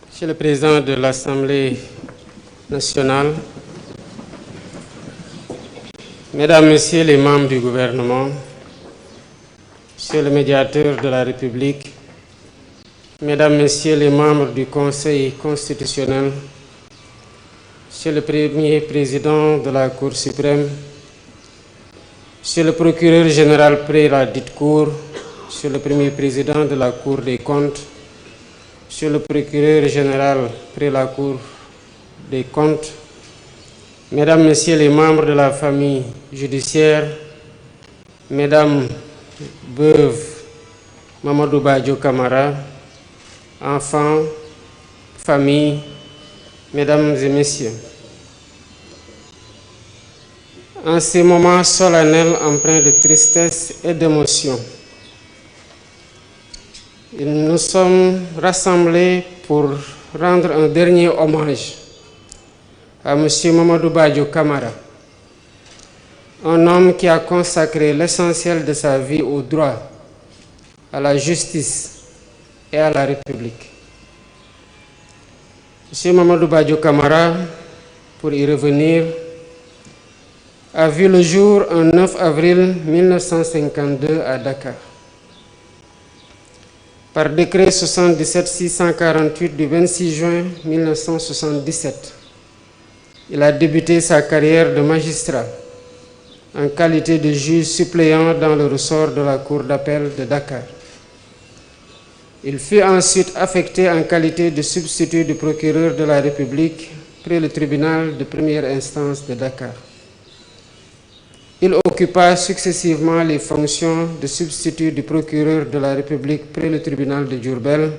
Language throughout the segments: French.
Monsieur le Président de l'Assemblée nationale, Mesdames, Messieurs les membres du gouvernement, Monsieur le médiateur de la République, Mesdames, Messieurs les membres du Conseil constitutionnel, Monsieur le Premier Président de la Cour suprême, Monsieur le Procureur général près la dite Cour, Monsieur le Premier Président de la Cour des comptes, Monsieur le Procureur général près la Cour des comptes, Mesdames, Messieurs les membres de la famille judiciaire, Mesdames veuves Mamadou Badio Camara, enfants, famille, Mesdames et Messieurs, en ces moments solennels empreints de tristesse et d'émotion, nous sommes rassemblés pour rendre un dernier hommage à M. Mamadou Badio Camara, un homme qui a consacré l'essentiel de sa vie au droit, à la justice et à la République. M. Mamadou Badio Camara, pour y revenir, a vu le jour un 9 avril 1952 à Dakar. Par décret 77-648 du 26 juin 1977, il a débuté sa carrière de magistrat en qualité de juge suppléant dans le ressort de la Cour d'appel de Dakar. Il fut ensuite affecté en qualité de substitut du procureur de la République près le tribunal de première instance de Dakar. Il occupa successivement les fonctions de substitut du procureur de la République près le tribunal de Diourbel,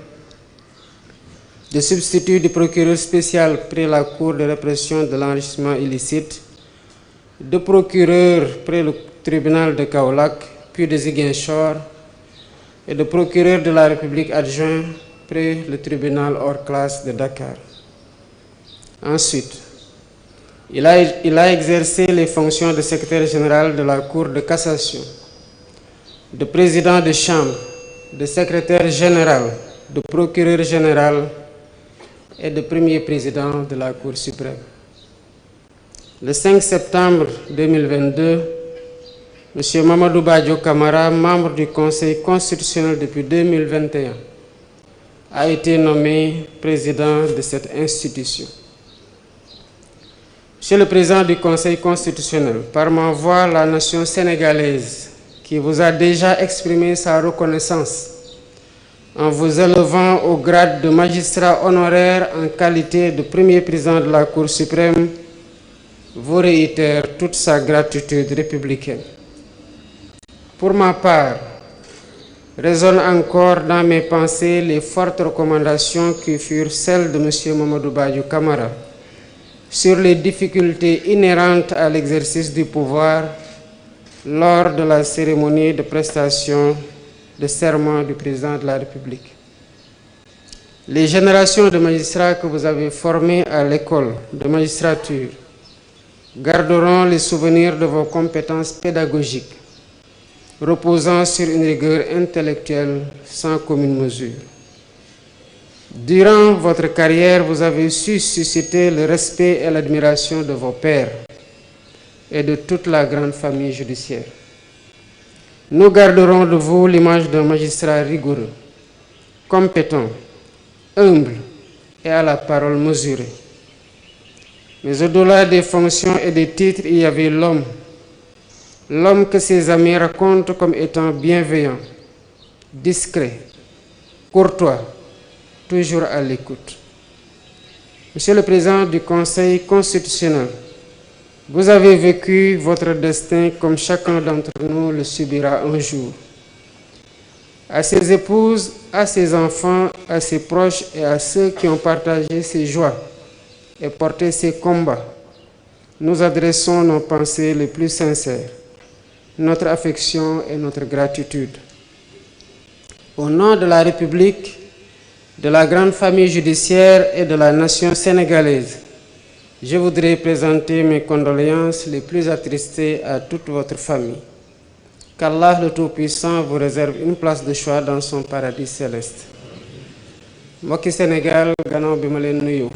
de substitut du procureur spécial près la Cour de répression de l'enrichissement illicite, de procureur près le tribunal de Kaolack, puis de Ziguinchor, et de procureur de la République adjoint près le tribunal hors classe de Dakar. Ensuite, il a exercé les fonctions de secrétaire général de la Cour de cassation, de président de chambre, de secrétaire général, de procureur général et de premier président de la Cour suprême. Le 5 septembre 2022, M. Mamadou Badio Camara, membre du Conseil constitutionnel depuis 2021, a été nommé président de cette institution. Monsieur le Président du Conseil constitutionnel, par ma voix, la nation sénégalaise, qui vous a déjà exprimé sa reconnaissance en vous élevant au grade de magistrat honoraire en qualité de premier président de la Cour suprême, vous réitère toute sa gratitude républicaine. Pour ma part, résonnent encore dans mes pensées les fortes recommandations qui furent celles de M. Mamadou Badio Camara sur les difficultés inhérentes à l'exercice du pouvoir lors de la cérémonie de prestation de serment du président de la République. Les générations de magistrats que vous avez formés à l'école de magistrature garderont les souvenirs de vos compétences pédagogiques, reposant sur une rigueur intellectuelle sans commune mesure. Durant votre carrière, vous avez su susciter le respect et l'admiration de vos pairs et de toute la grande famille judiciaire. Nous garderons de vous l'image d'un magistrat rigoureux, compétent, humble et à la parole mesurée. Mais au-delà des fonctions et des titres, il y avait l'homme que ses amis racontent comme étant bienveillant, discret, courtois, toujours à l'écoute. Monsieur le Président du Conseil constitutionnel, vous avez vécu votre destin comme chacun d'entre nous le subira un jour. À ses épouses, à ses enfants, à ses proches et à ceux qui ont partagé ses joies et porté ses combats, nous adressons nos pensées les plus sincères, notre affection et notre gratitude. Au nom de la République, de la grande famille judiciaire et de la nation sénégalaise, je voudrais présenter mes condoléances les plus attristées à toute votre famille. qu'Allah le Tout-Puissant vous réserve une place de choix dans son paradis céleste. mbokki Sénégal gannaaw bi ma leen nuyu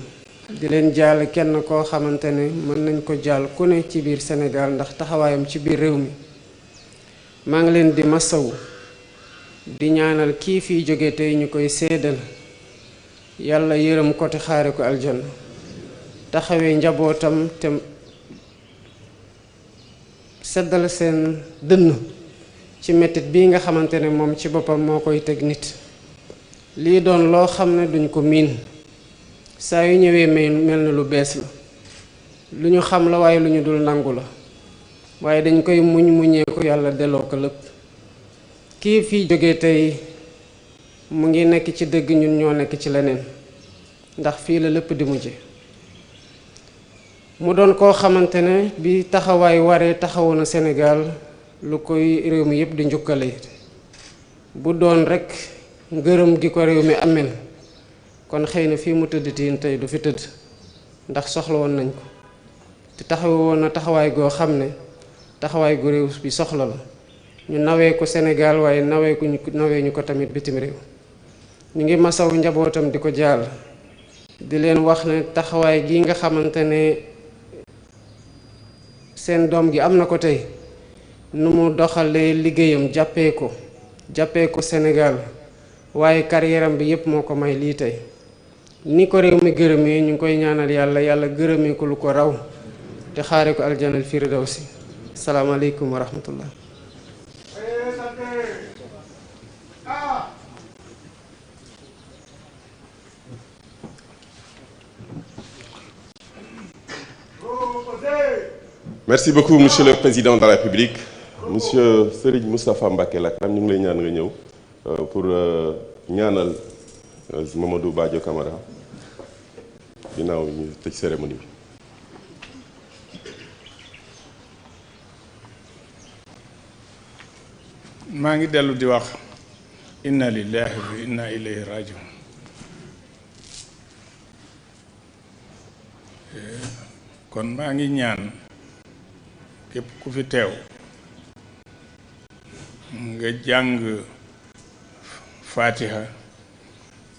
di leen jaal kenn koo xamante ne mën nañ ko jaal ku ne ci biir Sénégal ndax taxawaayam ci biir réew mi maa ngi leen di masawu di ñaanal kii fiy jóge tey ñu koy séedal yàlla yërëm ko te xaare ko aljanna taxawee njabootam te seddal seen dënn ci mettit bii nga xamante ne moom ci boppam moo koy teg nit lii doon loo xam ne duñ ko miin saa yu ñëwee mel na lu bees la lu ñu xam la waaye lu ñu dul nangu la waaye dañ koy muñee ko yàlla delloo ko lépp kii fii jóge tey mu ngi nekk ci dëgg ñun ñoo nekk ci leneen ndax fii la lépp di mujje mu doon koo xamante ne bi taxawaay waree taxawu na Sénégal lu koy réew mi yépp di njukkale bu doon rekk ngërëm gi ko réew mi amel kon xëy na fii mu tëdd tiin tey du fi tëdd ndax soxla woon nañ ko te taxawu woon na taxawaay goo xam ne taxawaay gu réew bi soxla la ñu nawee ko Sénégal waaye nawee ñu ko tamit bitim réew ñu ngi masaw njabootam di ko jaal di leen wax ne taxawaay gi nga xamante ne seen doom gi am na ko tey nu mu doxalee liggéeyam jàppee ko Sénégal waaye carrière am bi yépp moo ko may lii tey ni ko réew mi gërëmee ñu ngi koy ñaanal yàlla gërëmee ko lu ko raw te xaare ko aljanal firdawsi. salaamaaleykum wa rahmatullah. Merci beaucoup, Monsieur le Président de la République. Monsieur Serigne Moustapha Mbacké Lakram ñu ngi lay ñaan nga ñëw pour ñaanal Mamadou Badio Camara ginnaaw ñu tëj cérémonie bi. maa ngi dellu di wax inna lillahi wa inna ilayhi rajiun. kon maa ngi ñaan képp ku fi teew nga jàng Fatiha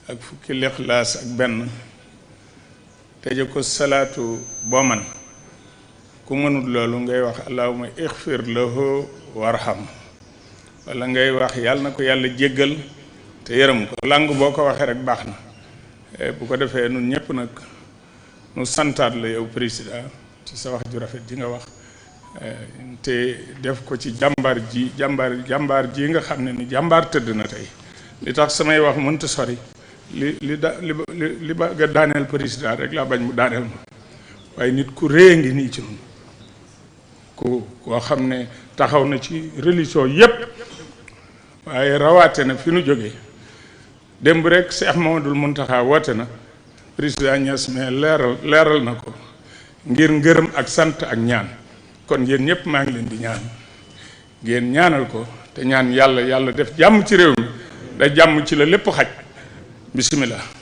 ak fukki Lixlaas ak benn tëje ko salaatu boo man ku mënul loolu ngay wax allahumma ixfir lahu warham wala ngay wax yàlla na ko yàlla jéggal te yërëm ko langue boo ko waxee rek baax na bu ko defee nun ñëpp nag nu santaat la yow président ci sa wax ju rafet ji nga wax te def ko ci jàmbaar ji nga xam ne ni jàmbaar tëdd na tey li tax samay wax mënta sori li ba nga daaneel président rek laa bañ mu daaneel ma waaye nit ku rée ngi nii ci nun koo xam ne taxaw na ci religion yépp waaye rawaate na fi nu jógee démb rek Cheikh Mamadou Mountakha woote na président Niass mais leeral na ko ngir ngërëm ak sant ak ñaan kon yéen ñëpp maa ngi leen di ñaan ngeen ñaanal ko te ñaan yàlla def jàmm ci réew mi da jàmm ci la lépp xaj bismillah.